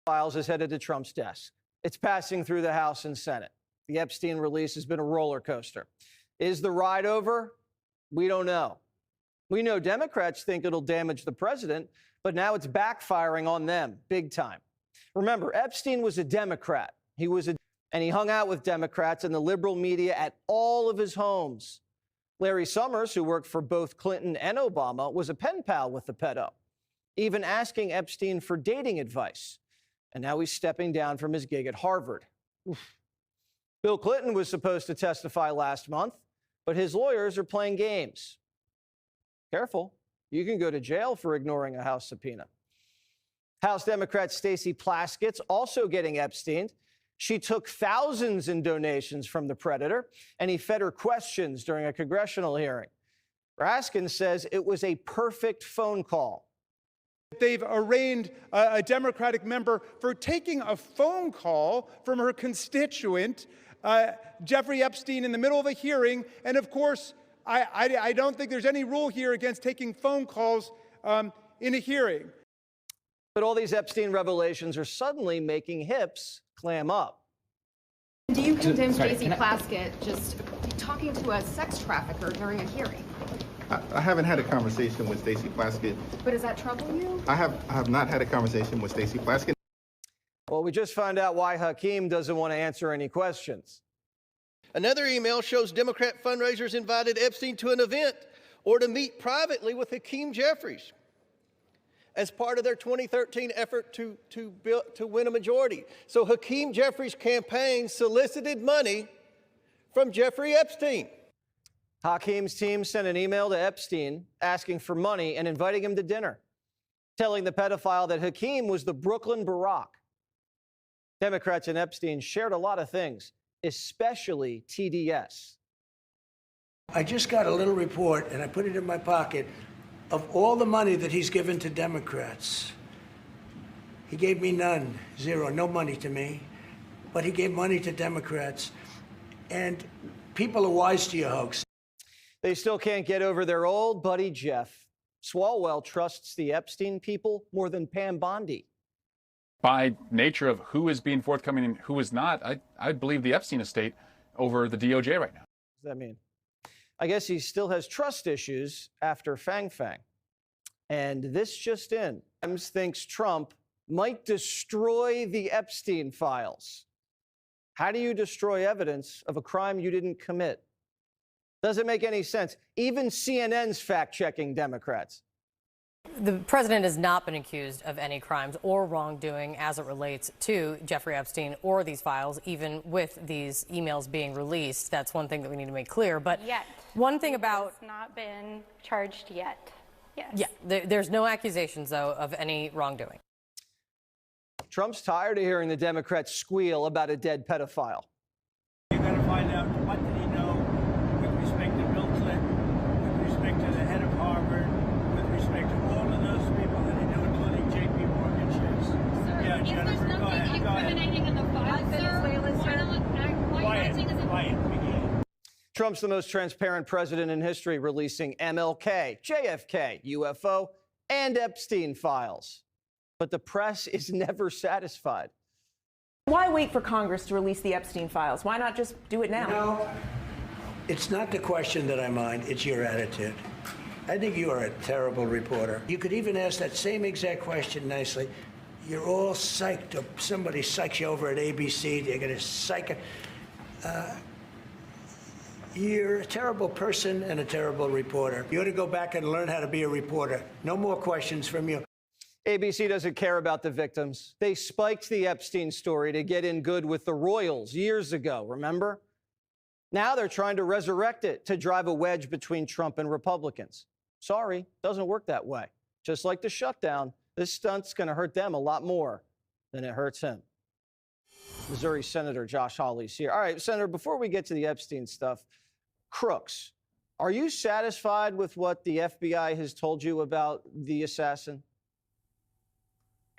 Files is headed to Trump's desk. It's passing through the House and Senate. The Epstein release has been a roller coaster. Is the ride over? We don't know. We know Democrats think it'll damage the president, but now it's backfiring on them big time. Remember, Epstein was a Democrat. And he hung out with Democrats and the liberal media at all of his homes. Larry Summers, who worked for both Clinton and Obama, was a pen pal with the pedo, even asking Epstein for dating advice. And now he's stepping down from his gig at Harvard. Oof. Bill Clinton was supposed to testify last month, but his lawyers are playing games. Careful, you can go to jail for ignoring a House subpoena. House Democrat Stacey Plaskett's also getting Epsteined. She took thousands in donations from the predator, and he fed her questions during a congressional hearing. Raskin says it was a perfect phone call. They've arraigned a Democratic member for taking a phone call from her constituent, Jeffrey Epstein, in the middle of a hearing. And of course, I don't think there's any rule here against taking phone calls in a hearing. But all these Epstein revelations are suddenly making hips clam up. Do you condemn Stacey Plaskett just talking to a sex trafficker during a hearing? I haven't had a conversation with Stacey Plaskett. But does that trouble you? I have not had a conversation with Stacey Plaskett. Well, we just found out why Hakeem doesn't want to answer any questions. Another email shows Democrat fundraisers invited Epstein to an event or to meet privately with Hakeem Jeffries as part of their 2013 effort to win a majority. So Hakeem Jeffries' campaign solicited money from Jeffrey Epstein. Hakeem's team sent an email to Epstein asking for money and inviting him to dinner, telling the pedophile that Hakeem was the Brooklyn Barack. Democrats and Epstein shared a lot of things, especially TDS. I just got a little report, and I put it in my pocket, of all the money that he's given to Democrats. He gave me none, zero, no money to me, but he gave money to Democrats. And people are wise to your hoax. They still can't get over their old buddy Jeff. Swalwell trusts the Epstein people more than Pam Bondi. By nature of who is being forthcoming and who is not, I believe the Epstein estate over the DOJ right now. What does that mean? I guess he still has trust issues after Fang Fang. And this just in. Adams thinks Trump might destroy the Epstein files. How do you destroy evidence of a crime you didn't commit? Doesn't make any sense. Even CNN's fact-checking Democrats. The president has not been accused of any crimes or wrongdoing as it relates to Jeffrey Epstein or these files, even with these emails being released. That's one thing that we need to make clear. But yet, one thing about... It's not been charged yet. Yes. Yeah, there's no accusations, though, of any wrongdoing. Trump's tired of hearing the Democrats squeal about a dead pedophile. You're going to find out what did he know with respect to Bill Clinton, with respect to the head of Harvard, with respect to all of those people that he knew, including J.P. Morgan Chase. Sir, Yeah, Jennifer, go ahead. incriminating in the file, Quiet, begin. Trump's the most transparent president in history, releasing MLK, JFK, UFO, and Epstein files. But the press is never satisfied. Why wait for Congress to release the Epstein files? Why not just do it now? No, it's not the question that I mind, it's your attitude. I think you are a terrible reporter. You could even ask that same exact question nicely. You're all psyched up. Somebody psychs you over at ABC. They're going to psych it. You're a terrible person and a terrible reporter. You ought to go back and learn how to be a reporter. No more questions from you. ABC doesn't care about the victims. They spiked the Epstein story to get in good with the royals years ago, remember? Now they're trying to resurrect it to drive a wedge between Trump and Republicans. Sorry, doesn't work that way. Just like the shutdown, this stunt's going to hurt them a lot more than it hurts him. Missouri Senator Josh Hawley's here. All right, Senator, before we get to the Epstein stuff, crooks, are you satisfied with what the FBI has told you about the assassin?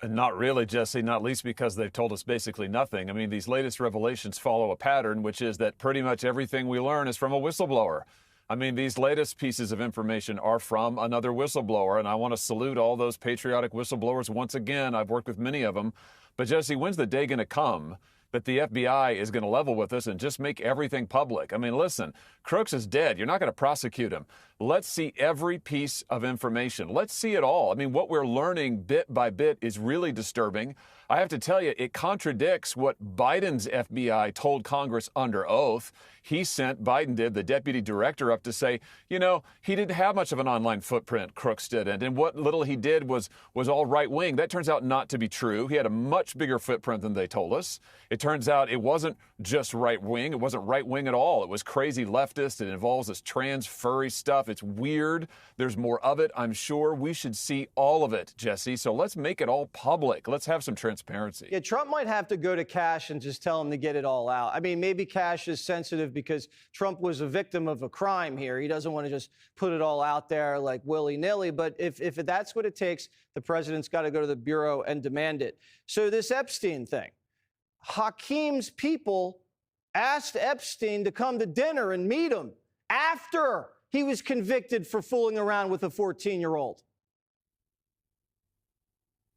Not really, Jesse, not least because they've told us basically nothing. I mean, these latest revelations follow a pattern, which is that pretty much everything we learn is from a whistleblower. I mean, these latest pieces of information are from another whistleblower, and I want to salute all those patriotic whistleblowers once again. I've worked with many of them. But, Jesse, when's the day going to come that the FBI is going to level with us and just make everything public? I mean, listen, Crooks is dead. You're not going to prosecute him. Let's see every piece of information. Let's see it all. I mean, what we're learning bit by bit is really disturbing. I have to tell you, it contradicts what Biden's FBI told Congress under oath. Biden did, the deputy director, up to say, you know, he didn't have much of an online footprint, Crooks didn't. And what little he did was all right wing. That turns out not to be true. He had a much bigger footprint than they told us. It turns out it wasn't just right wing. It wasn't right wing at all. It was crazy leftist. It involves this trans furry stuff. It's weird. There's more of it, I'm sure. We should see all of it, Jesse. So let's make it all public. Let's have some transparency. Yeah, Trump might have to go to Cash and just tell him to get it all out. I mean, maybe Cash is sensitive because Trump was a victim of a crime here. He doesn't want to just put it all out there like willy-nilly. But if that's what it takes, the president's got to go to the Bureau and demand it. So this Epstein thing, Hakeem's people asked Epstein to come to dinner and meet him after he was convicted for fooling around with a 14-year-old.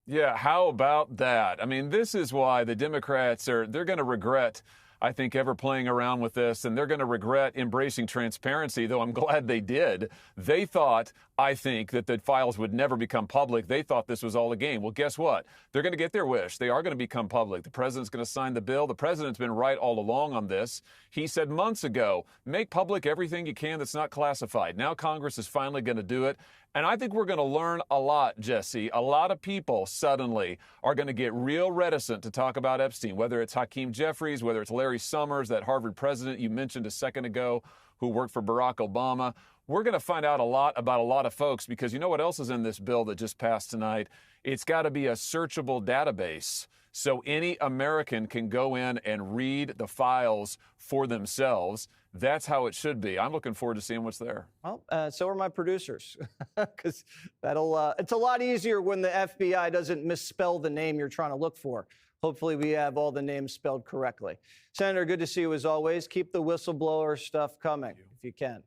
Yeah, how about that? I mean, this is why the Democrats they're going to regret, I think, ever playing around with this, and they're going to regret embracing transparency, though I'm glad they did. They thought, I think, that the files would never become public. They thought this was all a game. Well, guess what? They're going to get their wish. They are going to become public. The president's going to sign the bill. The president's been right all along on this. He said months ago, make public everything you can that's not classified. Now Congress is finally going to do it. And I think we're going to learn a lot, Jesse. A lot of people suddenly are going to get real reticent to talk about Epstein, whether it's Hakeem Jeffries, whether it's Larry Summers, that Harvard president you mentioned a second ago who worked for Barack Obama. We're going to find out a lot about a lot of folks because you know what else is in this bill that just passed tonight? It's got to be a searchable database so any American can go in and read the files for themselves. That's how it should be. I'm looking forward to seeing what's there. Well, so are my producers, because it's a lot easier when the FBI doesn't misspell the name you're trying to look for. Hopefully we have all the names spelled correctly. Senator, good to see you as always. Keep the whistleblower stuff coming if you can.